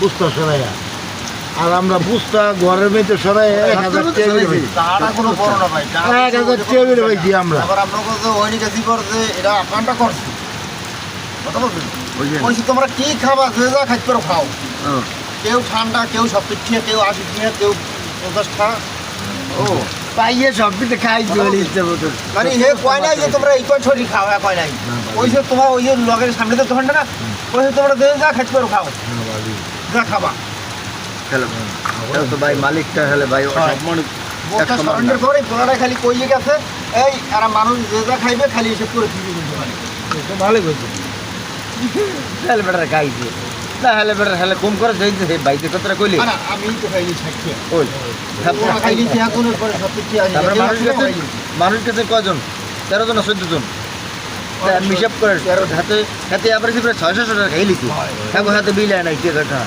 বুস্তা সরাইয়া আর আমরা বুস্তা ঘরের মেয়েতে সরাই 1000 টাকা করে টাকাটা কোনো বড় না ভাই 1000 টাকা করে পাইছি আমরা। আবার আপনার কাছে ওইনি কাছে করছে এটা আপনারটা করছে কথা বলছেন কইছি তোমরা কি খাবা যে যা খাইতে পারো খাও কেউ ঠান্ডা কেউ 70 টাকা কেউ 80 টাকা কেউ 50 টাকা ও পাইয়ে সব কিছু খাই চলে ইচ্ছে মতো। মানে হে কয় নাই যে তোমরা এই কোন ছড়ি খাও হ্যাঁ কয় নাই ওই যে তোমার ওই যে লগের সামনে তো ঠান্ডা না ওই যে তোমরা যে যা খাইতে পারো খাও যা খাবা হ্যালো তো ভাই মালিকটা হলে ভাই সব মনে বলতে সারেন্ডার করে পোলাটা খালি কইয়ে গেছে এই এরা মানুষ যে যা খাইবে খালি এসব করে দিবি কিন্তু মানে তো ভালো কইছে হেলে বেটার খাইছে না হেলে বেটার হেলে কম করে যাইছে হে বাইতে কতটা কইলি না আমি তো খাইলি সাক্ষী ওই তোমরা খাইলি টিয়া কোন করে সব কিছু আছে তারপরে মানুষ কাছে কজন 13 জন 14 জন আমি হিসাব করে হাতে হাতে আবার কি প্রায় 600 টাকা খাইলিছি খাবো হাতে বিল আয় নাই কি কথা